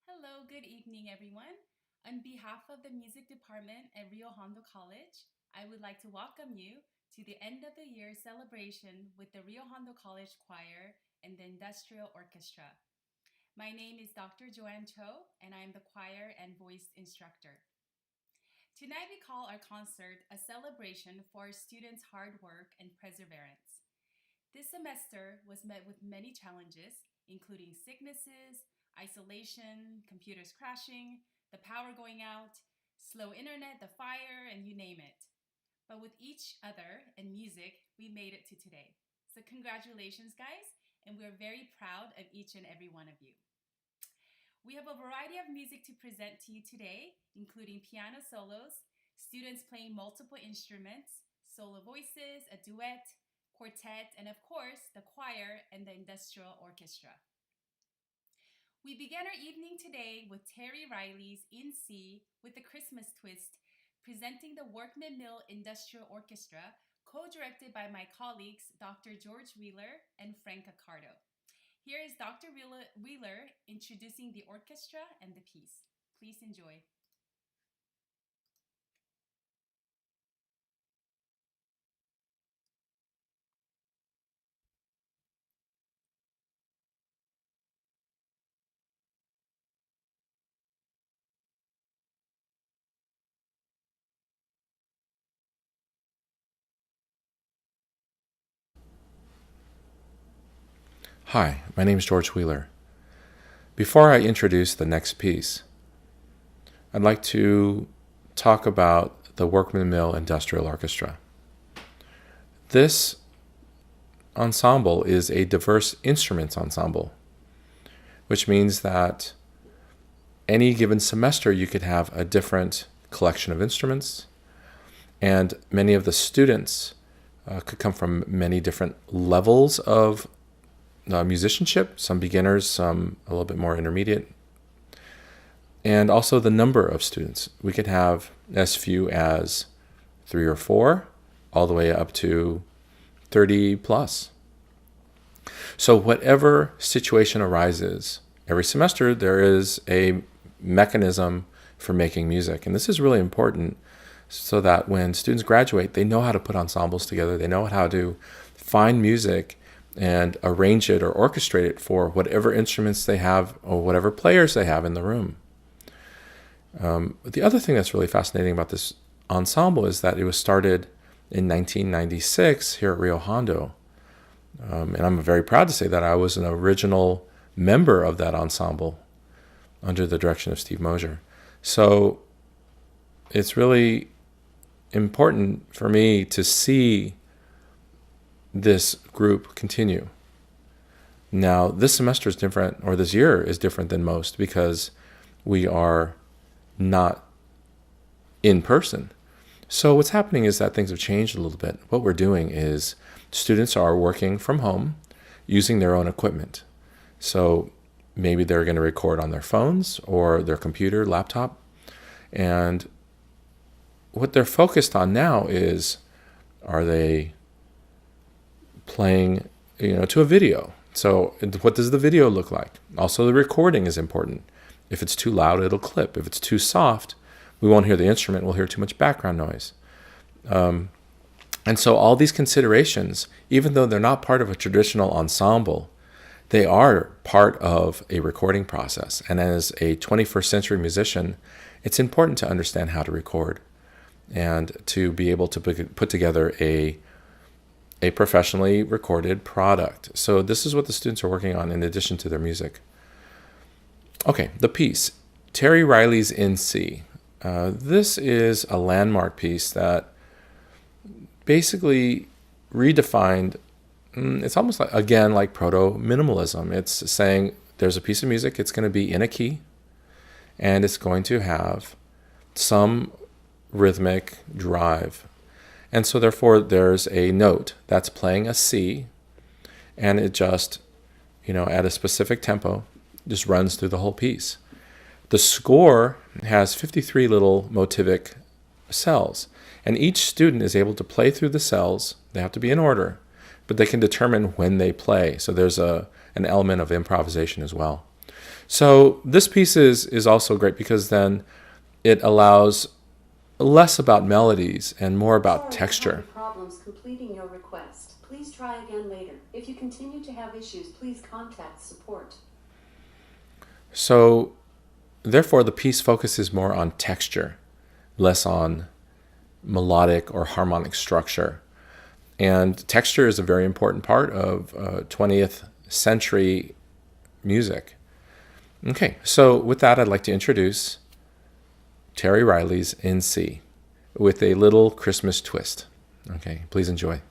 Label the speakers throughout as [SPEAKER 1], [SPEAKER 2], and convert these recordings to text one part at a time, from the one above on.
[SPEAKER 1] Hello, good evening, everyone. On behalf of the music department at Rio Hondo College, I would like to welcome you to the end of the year celebration with the Rio Hondo College Choir and the Industrial Orchestra. My name is Dr. Joanne Cho, and I am the choir and voice instructor. Tonight, we call our concert a celebration for our students' hard work and perseverance. This semester was met with many challenges, including sicknesses, isolation, computers crashing, the power going out, slow internet, the fire, and you name it. But with each other and music, we made it to today. So, congratulations, guys, and we're very proud of each and every one of you. We have a variety of music to present to you today, including piano solos, students playing multiple instruments, solo voices, a duet, quartet, and of course, the choir and the industrial orchestra. We began our evening today with Terry Riley's In C with the Christmas Twist, presenting the Workman Mill Industrial Orchestra, co-directed by my colleagues Dr. George Wheeler and Frank Accardo. Here is Dr. Wheeler introducing the orchestra and the piece. Please enjoy.
[SPEAKER 2] Hi, my name is George Wheeler. Before I introduce the next piece, I'd like to talk about the Workman Mill Industrial Orchestra. This ensemble is a diverse instruments ensemble, which means that any given semester you could have a different collection of instruments, and many of the students could come from many different levels of musicianship, some beginners, some a little bit more intermediate, and also the number of students. We could have as few as 3 or 4, all the way up to 30 plus. So whatever situation arises, every semester there is a mechanism for making music. And this is really important so that when students graduate, they know how to put ensembles together. They know how to find music and arrange it or orchestrate it for whatever instruments they have or whatever players they have in the room. The other thing that's really fascinating about this ensemble is that it was started in 1996 here at Rio Hondo. And I'm very proud to say that I was an original member of that ensemble under the direction of Steve Mosier. So it's really important for me to see this group continue. Now, this semester is different, or this year is different than most, because we are not in person. So what's happening is that things have changed a little bit. What we're doing is students are working from home using their own equipment. So maybe they're going to record on their phones or their computer, laptop. And what they're focused on now is, are they playing, to a video? So what does the video look like? Also, the recording is important. If it's too loud, it'll clip. If it's too soft, we won't hear the instrument. We'll hear too much background noise. And so all these considerations, even though they're not part of a traditional ensemble, they are part of a recording process. And as a 21st century musician, it's important to understand how to record and to be able to put together a professionally recorded product. So this is what the students are working on in addition to their music. Okay, the piece, Terry Riley's In C. This is a landmark piece that basically redefined, it's almost like, again, like proto-minimalism. It's saying there's a piece of music, it's going to be in a key, and it's going to have some rhythmic drive. And so therefore there's a note that's playing a C, and it just, at a specific tempo, just runs through the whole piece. The score has 53 little motivic cells, and each student is able to play through the cells. They have to be in order, but they can determine when they play. So there's an element of improvisation as well. So this piece is also great because then it allows less about melodies and more about texture.
[SPEAKER 3] Problems completing your request. Please try again later. If you continue to have issues, please contact support.
[SPEAKER 2] So therefore the piece focuses more on texture, less on melodic or harmonic structure. And texture is a very important part of 20th century music. Okay, so with that, I'd like to introduce Terry Riley's In C with a little Christmas twist. Okay, please enjoy.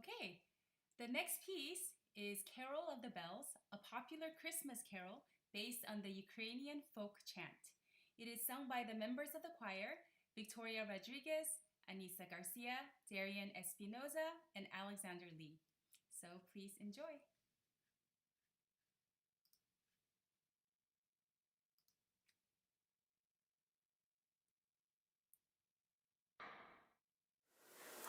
[SPEAKER 1] Okay, the next piece is Carol of the Bells, a popular Christmas carol based on the Ukrainian folk chant. It is sung by the members of the choir, Victoria Rodriguez, Anissa Garcia, Darian Espinoza, and Alexander Lee. So please enjoy.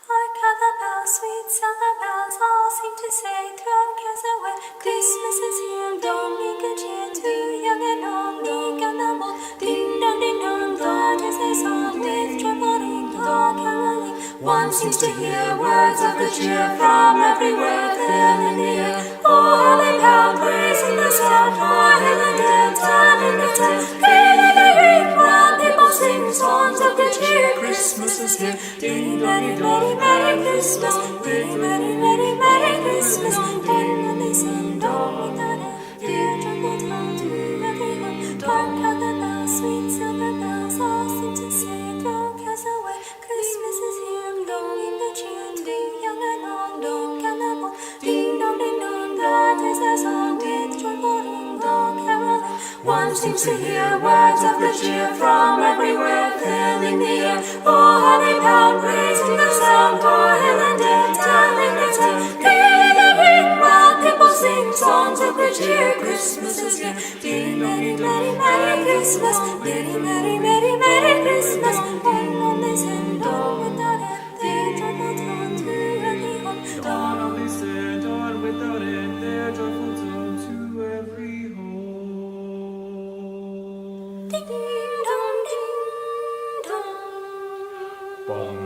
[SPEAKER 4] Hark how the bells, sweet silver bells, all seem to say, throw cares away. Christmas is here, don't be good cheer to young and old, meek and humble. Ding dong, that is their song, with joyful ring, dong caroling. One seems to hear words of good cheer from everywhere, filling the air. Oh, how they pound, praising the sound, for hill and dale, town and the town. Pealing they ring, while people sing songs of good cheer. Christmas is here, ding dong, Merry Christmas, Merry Christmas. And when they sing, don't without end, dear joyful town to every home. Don't count the bells, sweet silver bells, all seem to say, throw cares away. Christmas is here, bringing the cheer to young and old. Don't count the bell, ding dong, that is their song, with joyful ring, dong caroling. One seems to hear words of good cheer from everywhere, filling the air. Oh, how they pound, raising the sound, for hill and dale, telling the tale. Pealing the ring, while people sing songs of good cheer. Christmas is here, ding Merry Christmas, Merry Christmas. And on they send, on without end, their joyful tone to every home.
[SPEAKER 5] Dawn on they send, on without end, their joyful tone to every home.
[SPEAKER 4] Ding dong.
[SPEAKER 5] Bong.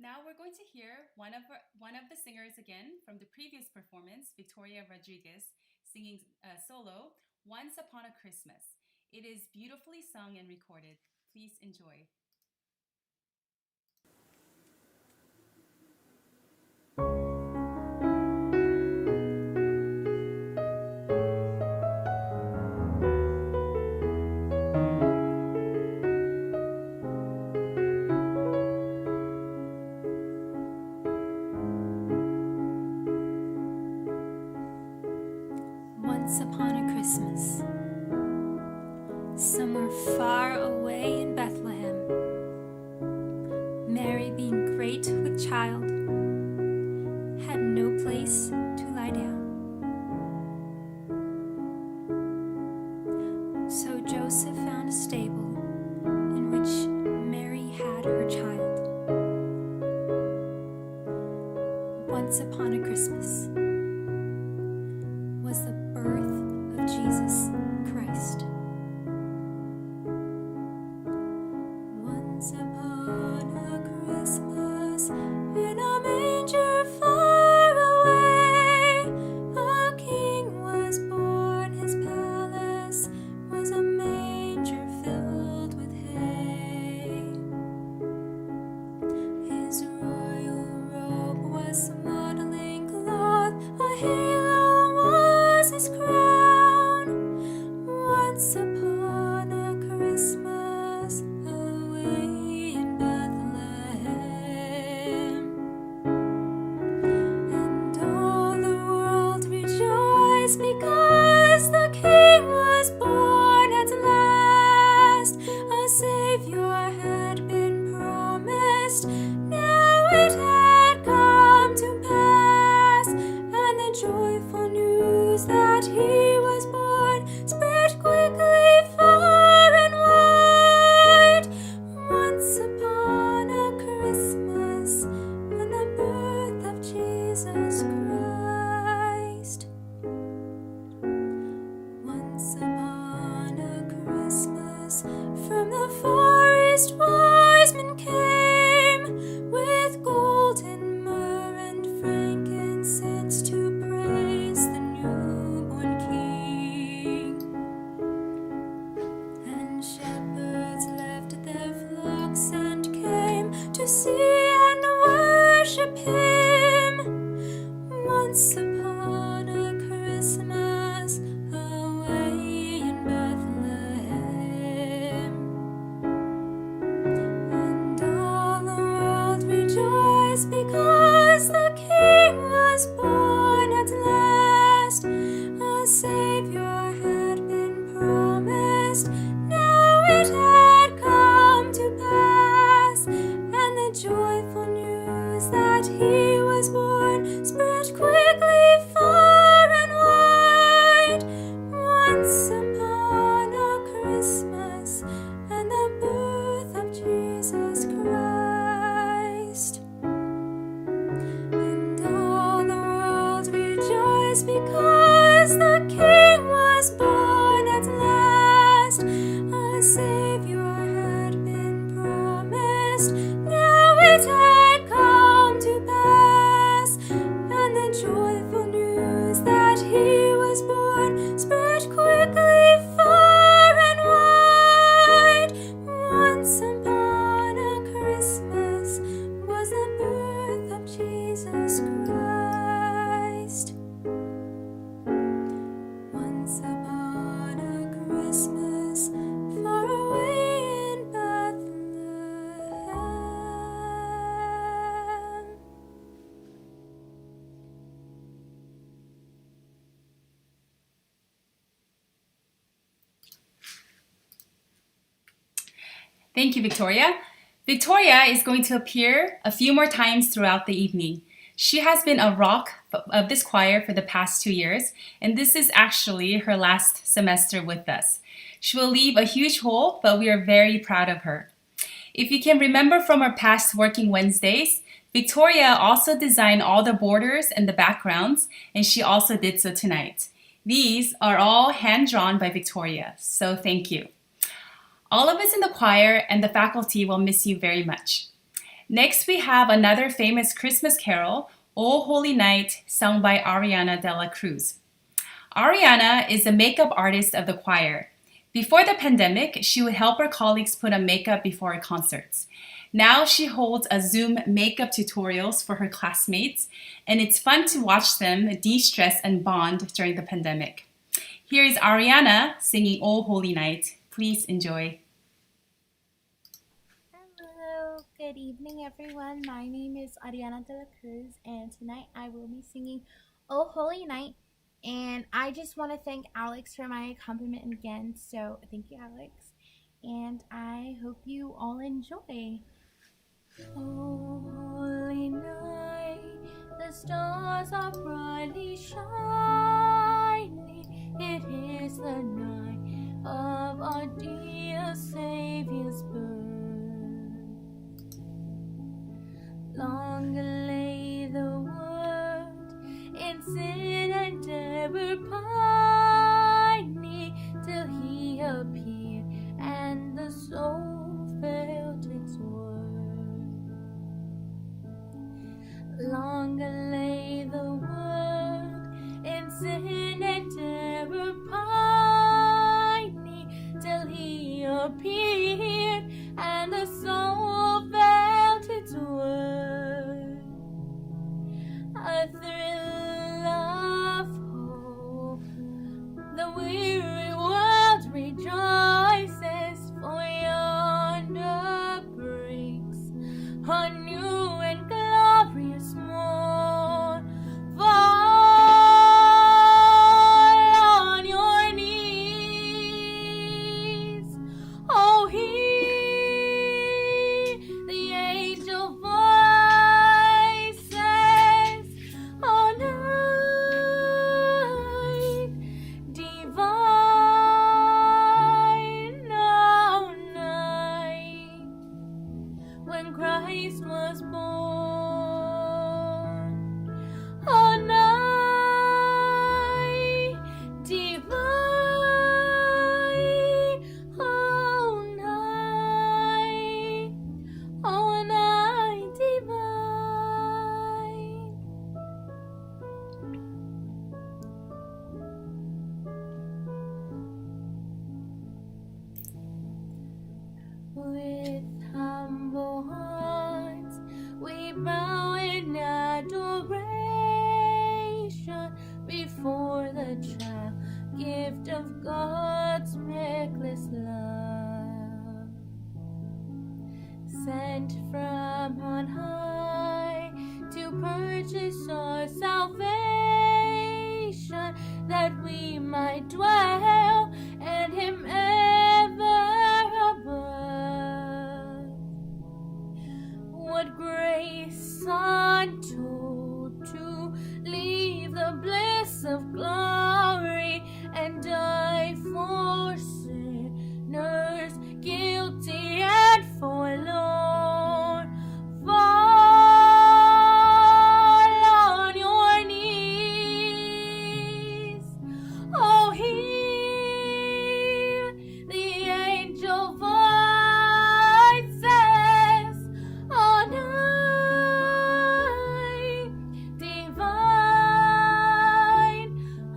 [SPEAKER 1] Now we're going to hear one of the singers again from the previous performance, Victoria Rodriguez, singing solo, Once Upon a Christmas. It is beautifully sung and recorded. Please enjoy.
[SPEAKER 4] Once upon a Christmas, somewhere far away in Bethlehem, Mary, being great with child, had no place to lie down. So Joseph found a stable in which Mary had her child. Once upon a Christmas was the birth of Jesus Christ. Once upon a Christmas, in a manger far away, a king was born. His palace was a manger filled with hay. His royal robe was swaddling cloth, a halo was his crown, Savior had been promised. Now it had come to pass, and the joyful news that he was born spread quickly far and wide. Once upon a Christmas, and the birth of Jesus Christ. And all the world rejoiced because the King was born at last. A Savior had been promised. Now it had come to pass, and the joyful news that he was born spread quickly far and wide. Once upon a Christmas was the birth of Jesus Christ. Once upon a Christmas far away in Bethlehem.
[SPEAKER 1] Thank you, Victoria. Victoria is going to appear a few more times throughout the evening. She has been a rock of this choir for the past 2 years, and this is actually her last semester with us. She will leave a huge hole, but we are very proud of her. If you can remember from our past Working Wednesdays, Victoria also designed all the borders and the backgrounds, and she also did so tonight. These are all hand-drawn by Victoria, so thank you. All of us in the choir and the faculty will miss you very much. Next, we have another famous Christmas carol, O Holy Night, sung by Ariana de la Cruz. Ariana is the makeup artist of the choir. Before the pandemic, she would help her colleagues put on makeup before her concerts. Now she holds a Zoom makeup tutorials for her classmates, and it's fun to watch them de-stress and bond during the pandemic. Here is Ariana singing O Holy Night. Please enjoy.
[SPEAKER 6] Hello, good evening everyone. My name is Ariana de la Cruz, and tonight I will be singing O Holy Night. And I just want to thank Alex for my accompaniment again, so thank you, Alex. And I hope you all enjoy. O holy night, the stars are brightly shining. It is the night of our dear Savior's birth. Long lay the world in sin and error pining, till he appeared and the soul felt its worth. Long lay the world in sin and error pining, till he appeared and the soul felt its worth. A thrill of hope, the weary world rejoices, for yonder breaks a new and glorious morn. Fall on your knees, oh hear the angel voices, oh night divine, oh night when Christ was born, oh night divine, oh night divine. With humble hearts we bow in adoration before the child, gift of God's reckless love, sent from on high to purchase our salvation. that we might dwell, and him ever above. What grace untold to leave the bliss of glory and die for sinners guilty and forlorn. Fall on your knees. Oh, hear the angel voices on high, divine,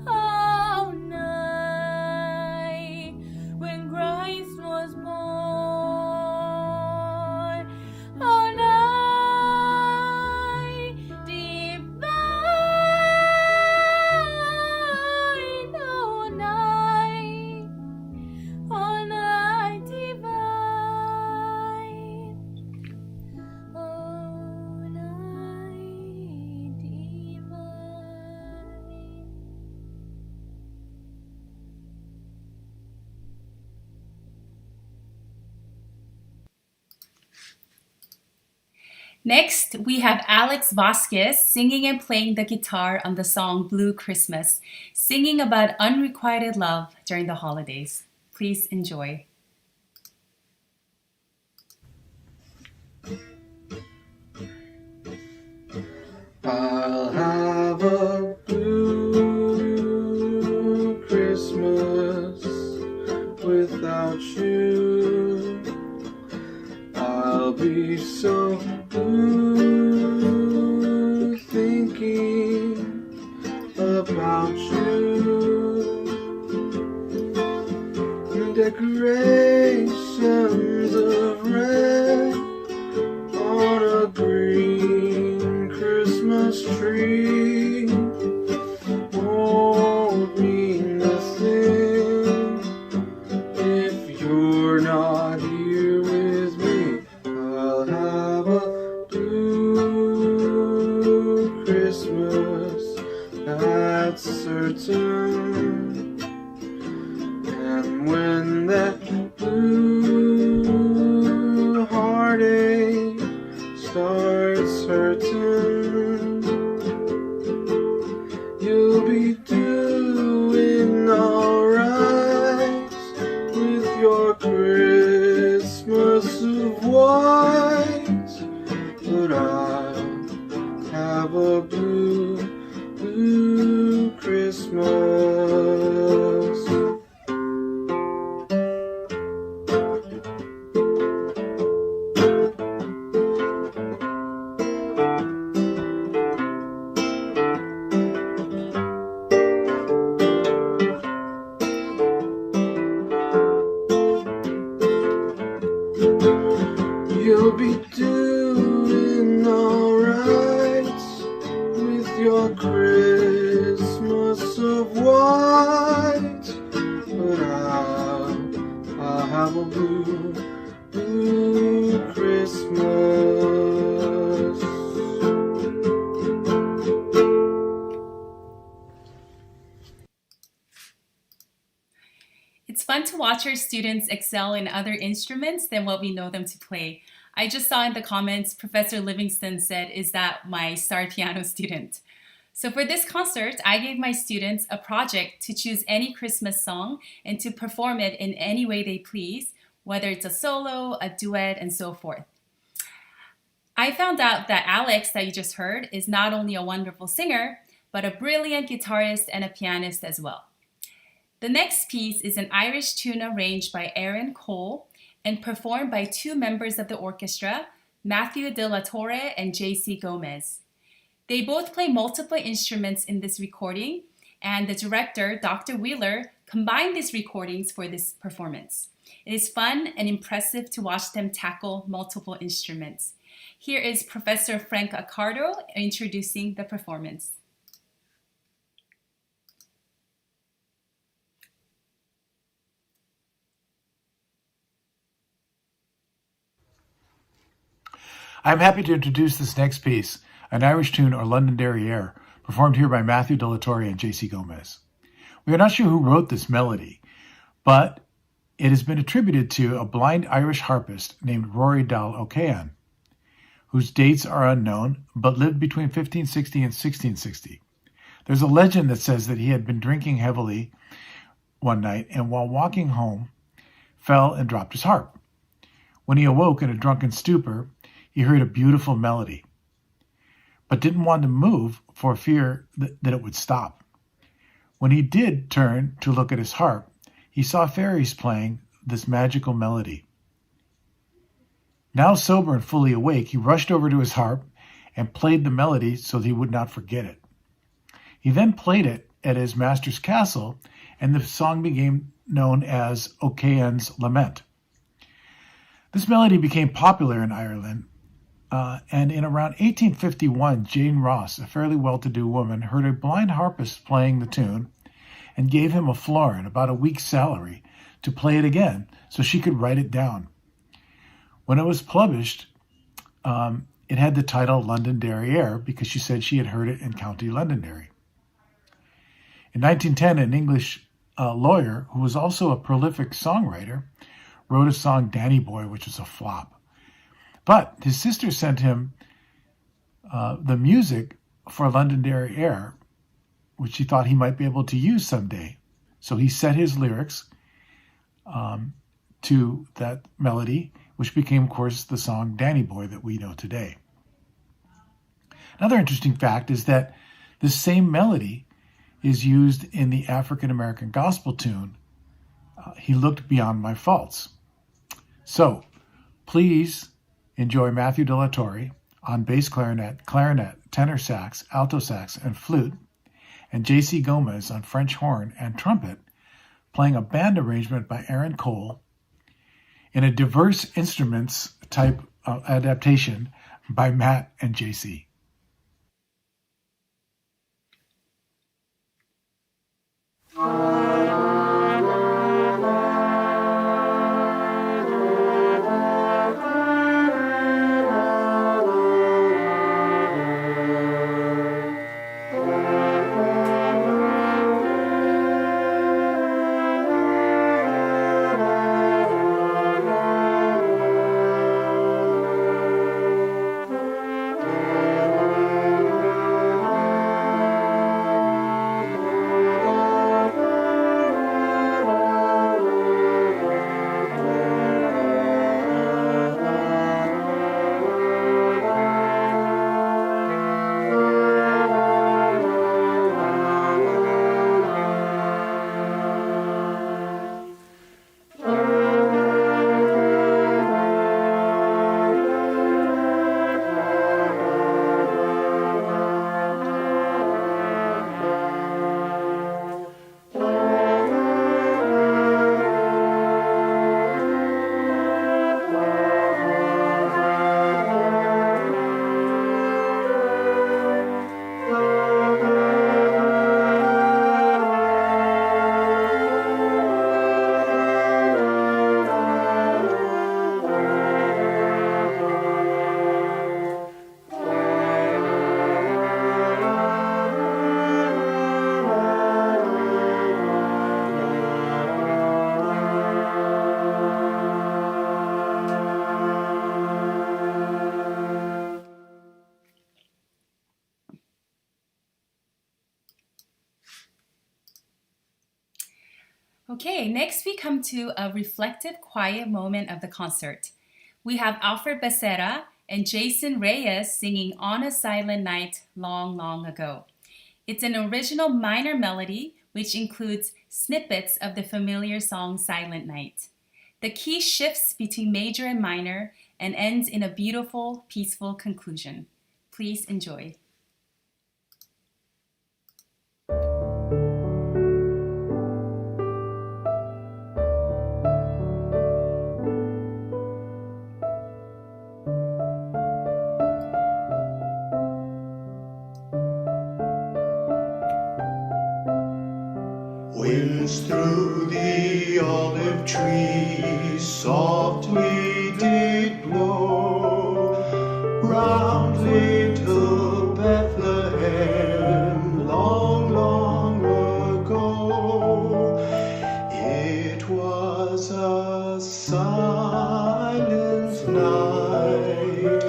[SPEAKER 6] oh, night, when Christ was born. Oh, night, divine, oh, night, divine, oh, night, divine.
[SPEAKER 1] Next, we have Alex Vasquez singing and playing the guitar on the song Blue Christmas, singing about unrequited love during the holidays. Please enjoy.
[SPEAKER 5] I'll have a blue Christmas without you. I'll be so blue thinking about you. Decorations of red on a green Christmas tree won't mean nothing if you're not here with me. I'll have a blue Christmas, that's certain. And when that blue heartache starts hurting, you'll be doing alright with your Christmas of white. But I'll have a blue Christmas. You'll be doing alright with your Christmas of white. But I'll have a blue Christmas.
[SPEAKER 1] It's fun to watch our students excel in other instruments than what we know them to play. I just saw in the comments, Professor Livingston said, "Is that my star piano student?" So for this concert, I gave my students a project to choose any Christmas song and to perform it in any way they please, whether it's a solo, a duet, and so forth. I found out that Alex, that you just heard, is not only a wonderful singer, but a brilliant guitarist and a pianist as well. The next piece is an Irish tune arranged by Aaron Cole and performed by two members of the orchestra, Matthew De La Torre and J.C. Gomez. They both play multiple instruments in this recording, and the director, Dr. Wheeler, combined these recordings for this performance. It is fun and impressive to watch them tackle multiple instruments. Here is Professor Frank Accardo introducing the performance.
[SPEAKER 7] I'm happy to introduce this next piece, an Irish tune or Londonderry air, performed here by Matthew De La Torre and J.C. Gomez. We are not sure who wrote this melody, but it has been attributed to a blind Irish harpist named Rory Dal O'Cahan, whose dates are unknown, but lived between 1560 and 1660. There's a legend that says that he had been drinking heavily one night and while walking home fell and dropped his harp. When he awoke in a drunken stupor, he heard a beautiful melody, but didn't want to move for fear that it would stop. When he did turn to look at his harp, he saw fairies playing this magical melody. Now sober and fully awake, he rushed over to his harp and played the melody so that he would not forget it. He then played it at his master's castle, and the song became known as O'Cahan's Lament. This melody became popular in Ireland, and in around 1851, Jane Ross, a fairly well-to-do woman, heard a blind harpist playing the tune and gave him a florin, about a week's salary, to play it again so she could write it down. When it was published, it had the title Londonderry Air because she said she had heard it in County Londonderry. In 1910, an English lawyer, who was also a prolific songwriter, wrote a song, Danny Boy, which was a flop. But his sister sent him the music for Londonderry Air, which he thought he might be able to use someday. So he set his lyrics to that melody, which became, of course, the song Danny Boy that we know today. Another interesting fact is that this same melody is used in the African-American gospel tune, He Looked Beyond My Faults. So, please enjoy Matthew de la Torre on bass clarinet, tenor sax, alto sax, and flute, and J.C. Gomez on French horn and trumpet, playing a band arrangement by Aaron Cole in a diverse instruments type adaptation by Matt and J.C.
[SPEAKER 1] Okay, next we come to a reflective, quiet moment of the concert. We have Alfred Becerra and Jason Reyes singing On a Silent Night Long, Long Ago. It's an original minor melody which includes snippets of the familiar song Silent Night. The key shifts between major and minor and ends in a beautiful, peaceful conclusion. Please enjoy.
[SPEAKER 8] Winds through the olive trees softly did blow round little Bethlehem long, long ago. silent night,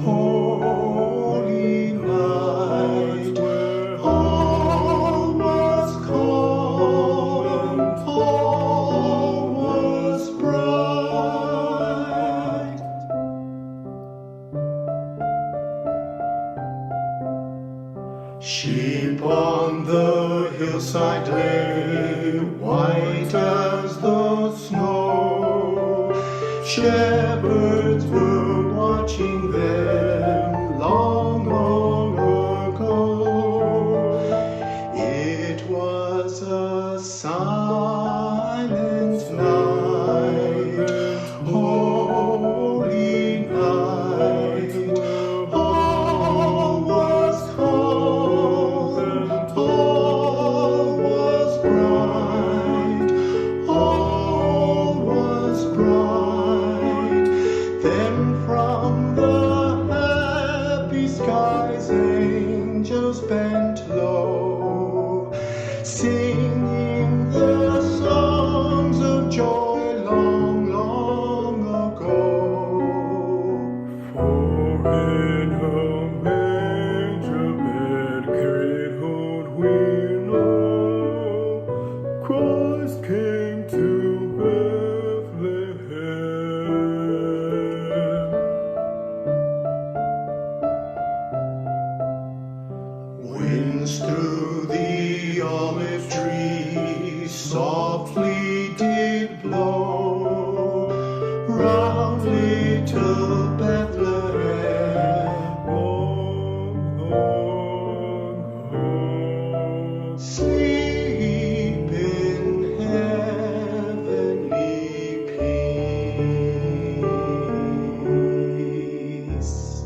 [SPEAKER 8] holy night, all was calm, all was bright. Sheep on the hillside lay, white as the snow. Shepherds were watching them long, long ago. It was a silent night, holy night, all was calm, all was bright, all was bright. Then from the happy skies angels bent low, singing their songs of joy long, long ago. For in a manger bed carried old we know, Christ came to Bethlehem. Winds through the olive tree softly did blow, round little Bethlehem, sleep in heavenly peace.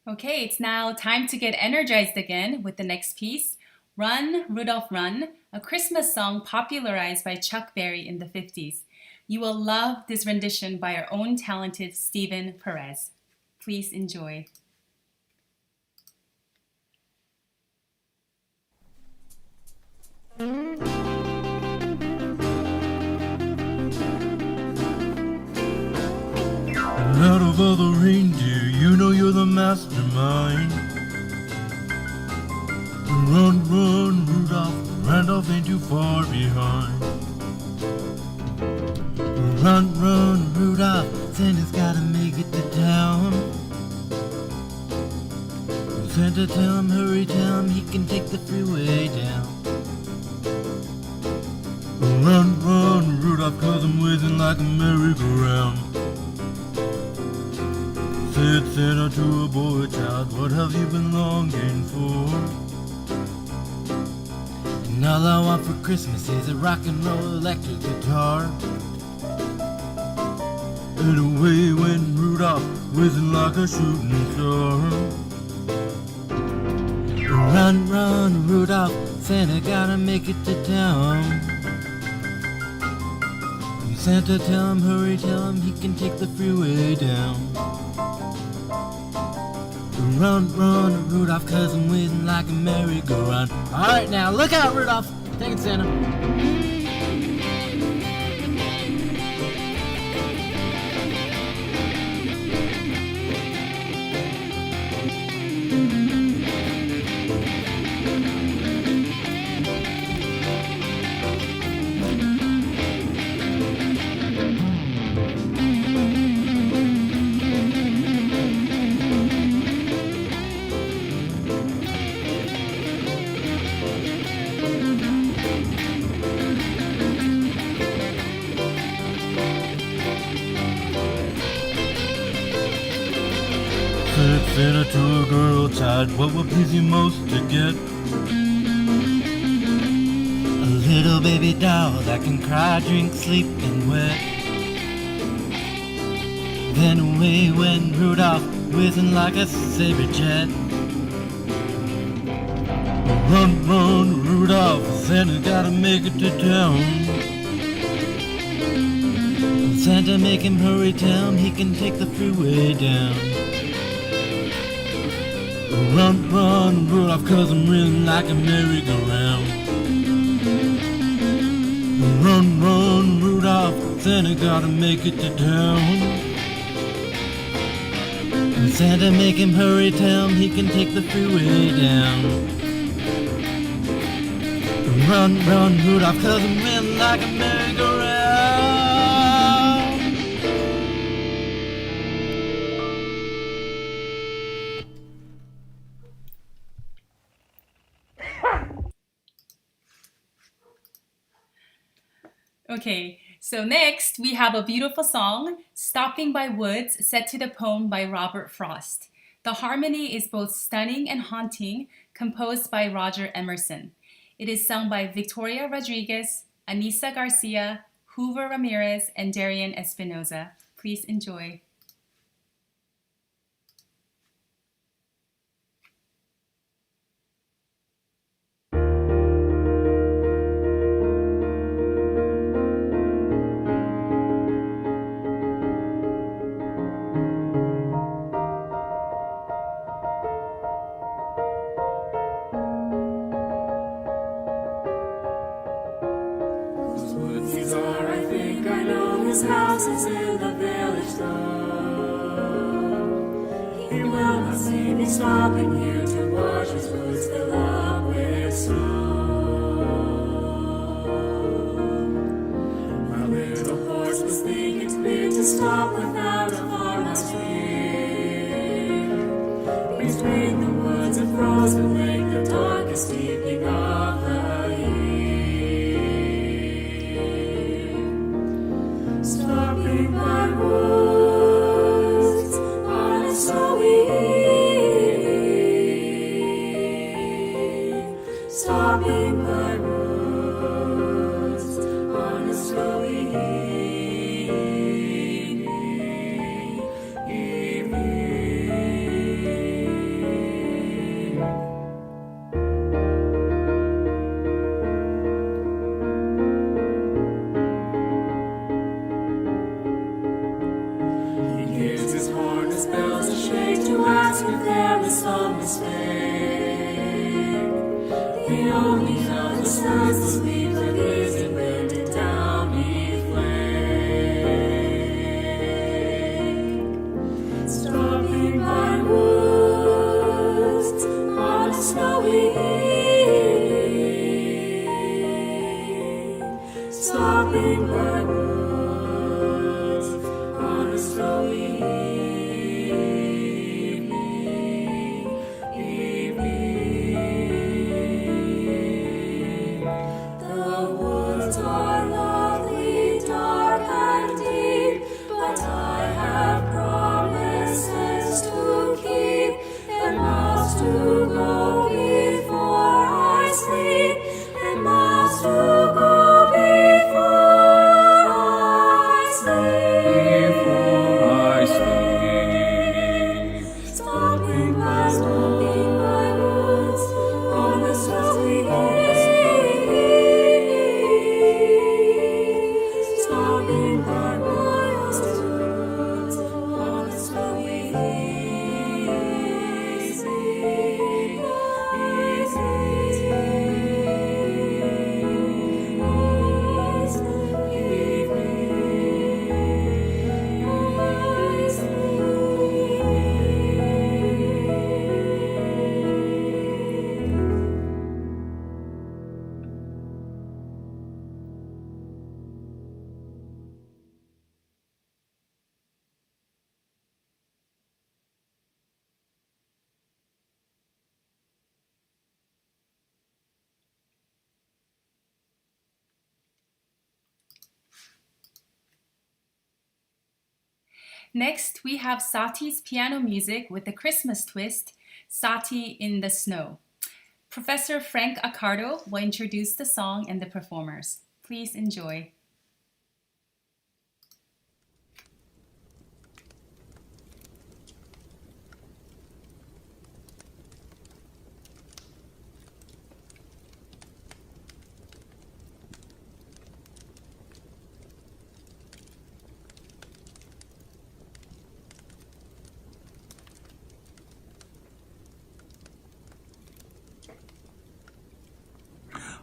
[SPEAKER 1] Okay, it's now time to get energized again with the next piece, Run, Rudolph, Run, a Christmas song popularized by Chuck Berry in the 50s. You will love this rendition by our own talented Stephen Perez. Please enjoy.
[SPEAKER 9] And out of all the reindeer, you know you're the mastermind. Run, run, Rudolph, Randolph ain't too far behind. Run, run, Rudolph, Santa's gotta make it to town. Santa, tell him, hurry, tell him he can take the freeway down. Run, run, Rudolph, 'cause I'm whizzing like a merry-go-round. Said Santa to a boy child, what have you been longing for? And all I want for Christmas is a rock and roll electric guitar. And away went Rudolph, whizzing like a shooting star. Run, run, Rudolph, Santa gotta make it to town. Santa, tell him, hurry, tell him he can take the freeway down. Run, run, Rudolph, 'cause I'm whizzing like a merry-go-round. Alright now, look out, Rudolph! Take it, Santa. Said Santa to a girl child, what would please you most to get? A little baby doll that can cry, drink, sleep, and wet. Then away went Rudolph, whizzing like a saber jet. Run, run, Rudolph, Santa's gotta make it to town. Santa make him hurry, tell him he can take the freeway down. Run, run, Rudolph, 'cause I'm reeling like a merry-go-round. Run, run, Rudolph, Santa gotta make it to town. Santa make him hurry, tell him he can take the freeway down. Run, run, Rudolph, 'cause I'm reeling like a merry-go-round.
[SPEAKER 1] Okay, so next we have a beautiful song, Stopping by Woods, set to the poem by Robert Frost. The harmony is both stunning and haunting, composed by Roger Emerson. It is sung by Victoria Rodriguez, Anissa Garcia, Hoover Ramirez, and Darian Espinoza. Please enjoy.
[SPEAKER 10] These are, I think I know his house is in the village though. He will not see me stopping here to watch his woods fill up with snow. My little horse was thinking it's big to stop without a farmhouse here. Between the woods and frozen lake, the darkest evening of the stopping by woods on a snowy evening. Stopping by woods on a snowy evening. His horn, his bells a shake to ask if there is some mistake. The only sound that stirs the sleep that is in wind and downy flake. Stopping by woods on a snowy evening. Stopping by woods on a snowy evening. The woods are lovely, dark and deep, but I have promises to keep, and miles to go before I sleep, and miles to go before I sleep. Stopping by woods on a snowy evening. Stopping by woods on a snowy
[SPEAKER 1] Next, we have Sati's piano music with a Christmas twist, Sati in the Snow. Professor Frank Accardo will introduce the song and the performers. Please enjoy.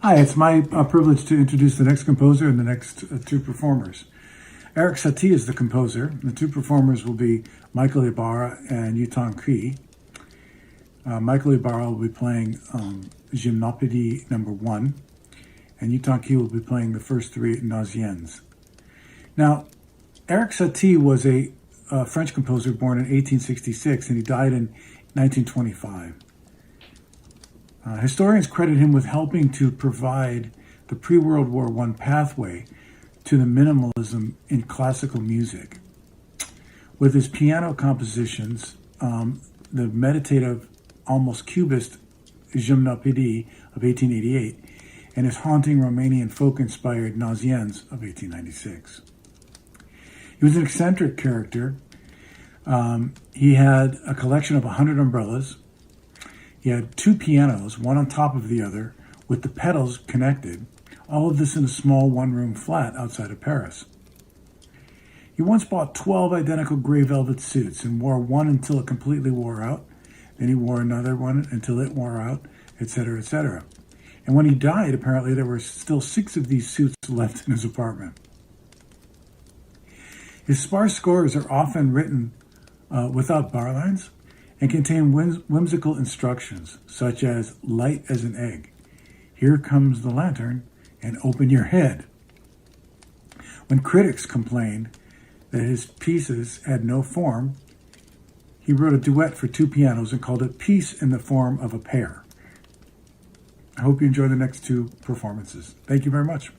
[SPEAKER 7] Hi, it's my privilege to introduce the next composer and the next two performers. Eric Satie is the composer. The two performers will be Michael Ibarra and Yutan Kri. Michael Ibarra will be playing Gymnopédie number 1, and Yutan Kri will be playing the first three Nausiennes. Now, Eric Satie was a French composer born in 1866, and he died in 1925. Historians credit him with helping to provide the pre-World War I pathway to the minimalism in classical music. With his piano compositions, the meditative, almost cubist Gymnopédie of 1888, and his haunting Romanian folk-inspired Nausiennes of 1896. He was an eccentric character. He had a collection of 100 umbrellas. He had two pianos, one on top of the other, with the pedals connected, all of this in a small one-room flat outside of Paris. He once bought 12 identical gray velvet suits and wore one until it completely wore out. Then he wore another one until it wore out, etc., etc. And when he died, apparently there were still 6 of these suits left in his apartment. His sparse scores are often written without bar lines and contain whimsical instructions, such as light as an egg, here comes the lantern, and open your head. When critics complained that his pieces had no form, he wrote a duet for 2 pianos and called it Piece in the Form of a Pear. I hope you enjoy the next 2 performances. Thank you very much.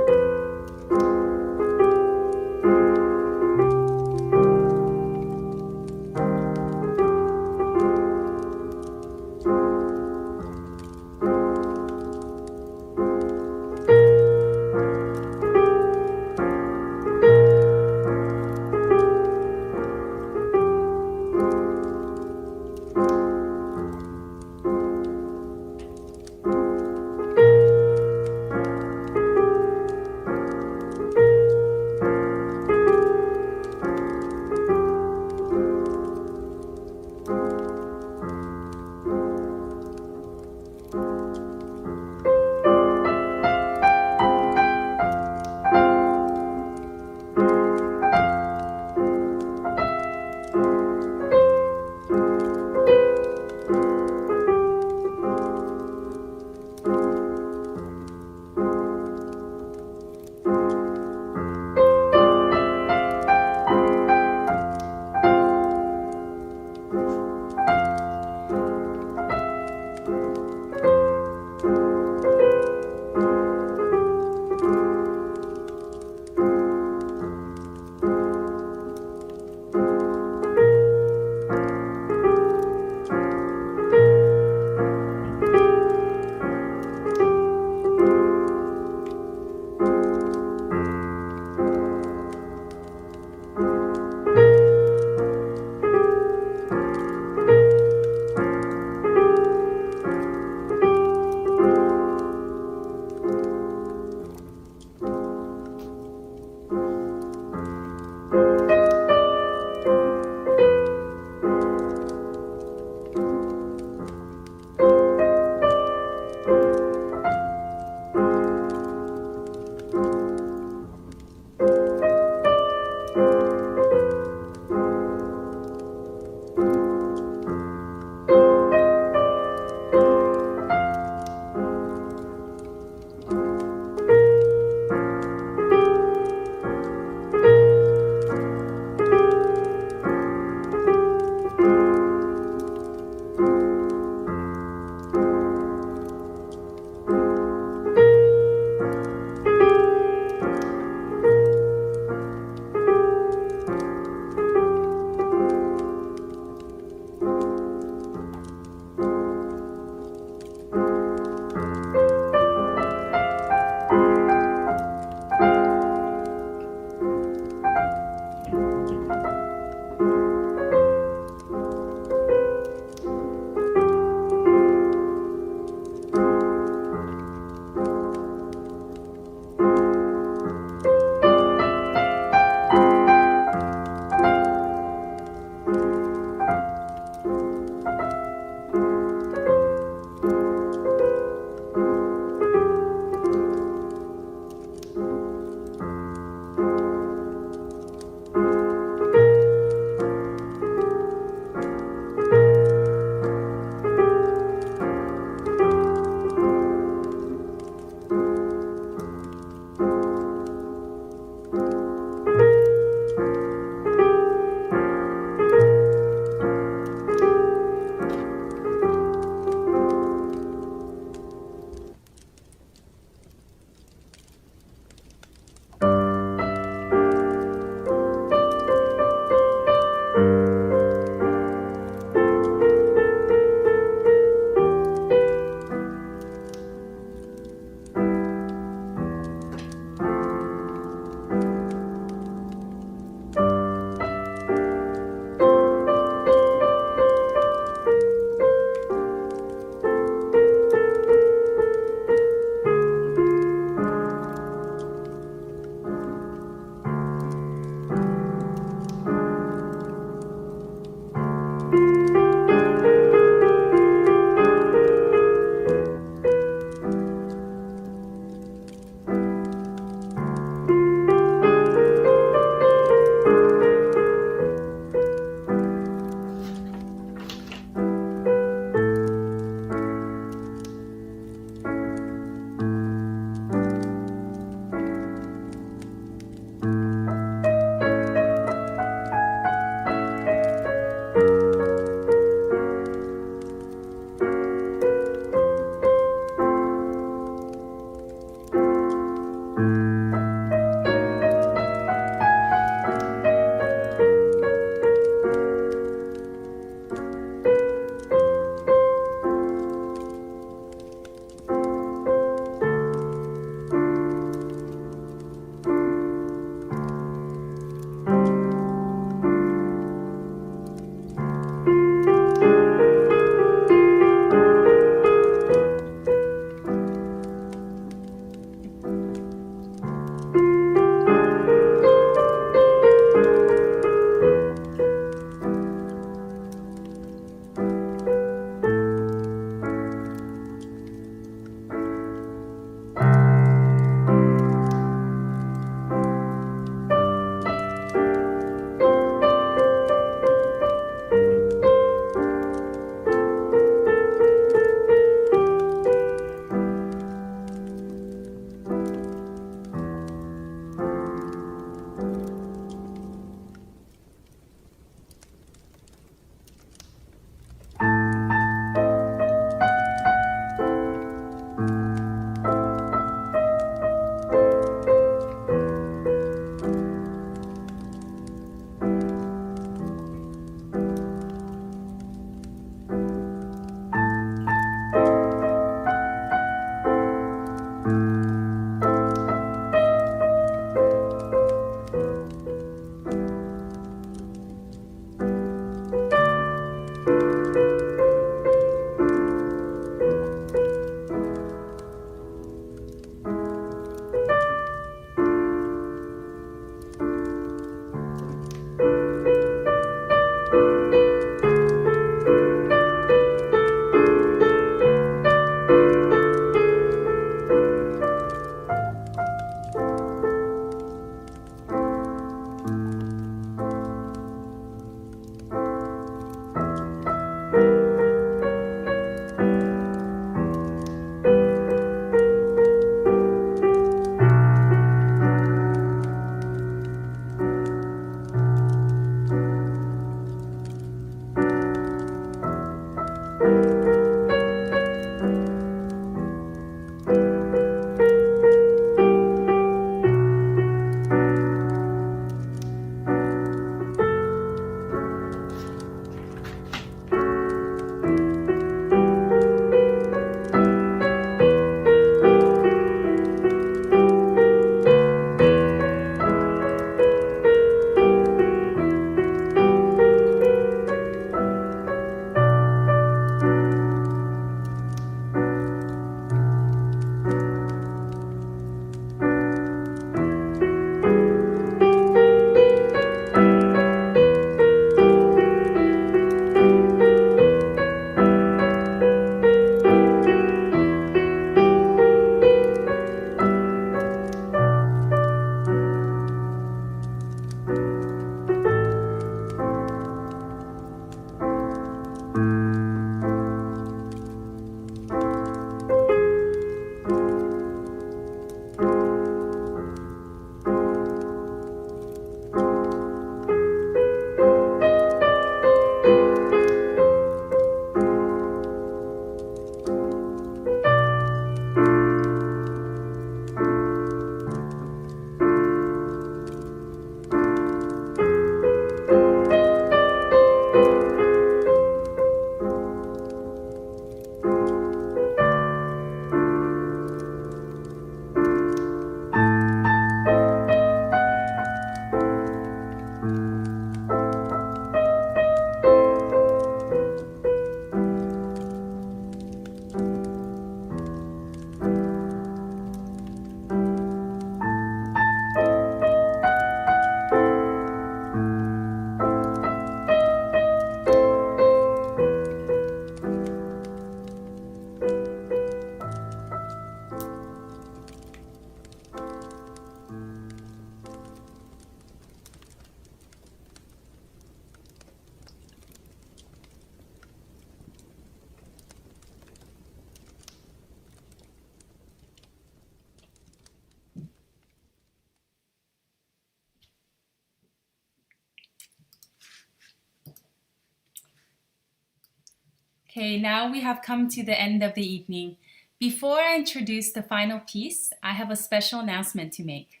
[SPEAKER 1] Okay, now we have come to the end of the evening. Before I introduce the final piece, I have a special announcement to make.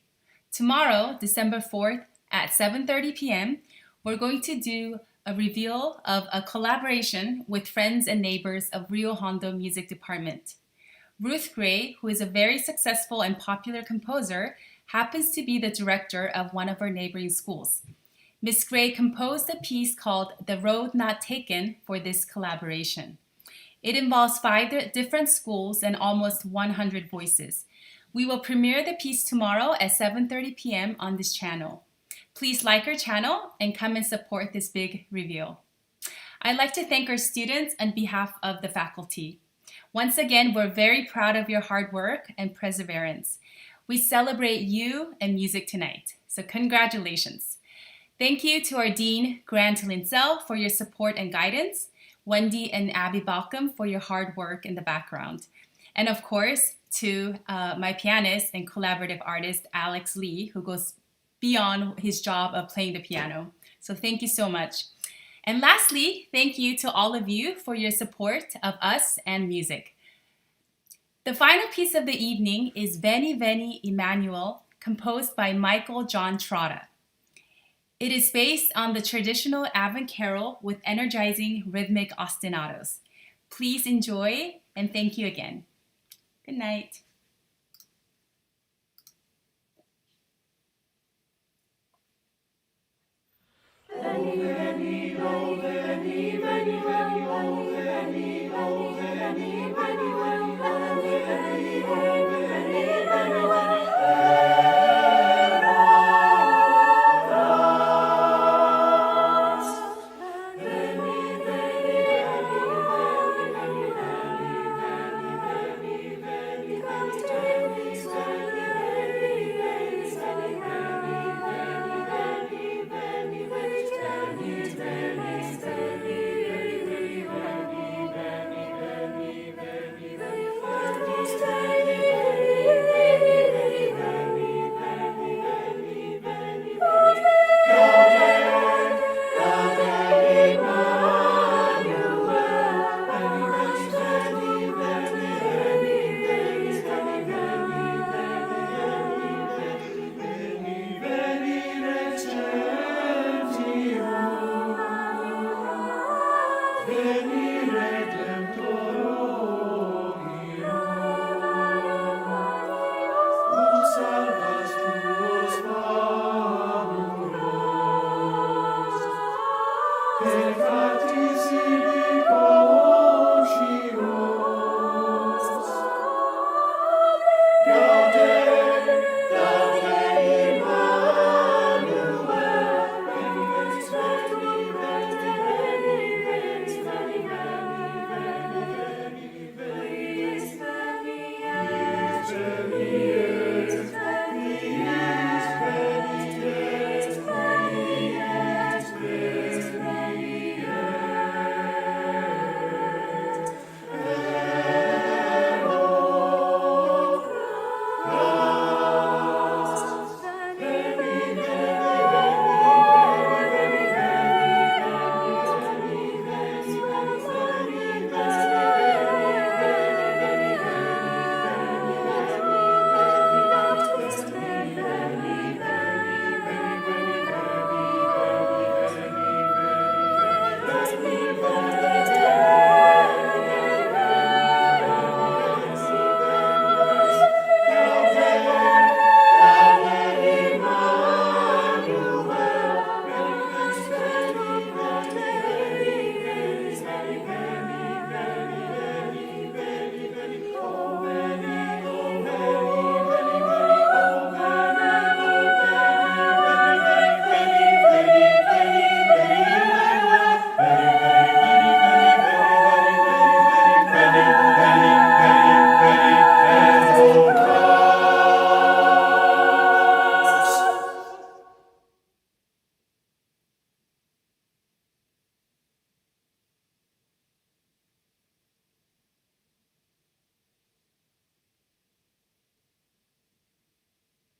[SPEAKER 1] Tomorrow, December 4th at 7:30 p.m., we're going to do a reveal of a collaboration with friends and neighbors of Rio Hondo Music Department. Ruth Gray, who is a very successful and popular composer, happens to be the director of one of our neighboring schools. Miss Gray composed a piece called The Road Not Taken for this collaboration. It involves 5 different schools and almost 100 voices. We will premiere the piece tomorrow at 7:30 p.m. on this channel. Please like our channel and come and support this big reveal. I'd like to thank our students on behalf of the faculty. Once again, we're very proud of your hard work and perseverance. We celebrate you and music tonight, so congratulations. Thank you to our Dean, Grant Linsell, for your support and guidance, Wendy and Abby Balcom for your hard work in the background, and of course, to my pianist and collaborative artist, Alex Lee, who goes beyond his job of playing the piano. So thank you so much. And lastly, thank you to all of you for your support of us and music. The final piece of the evening is Veni Veni Emmanuel, composed by Michael John Trotta. It is based on the traditional Advent carol with energizing rhythmic ostinatos. Please enjoy and thank you again. Good night.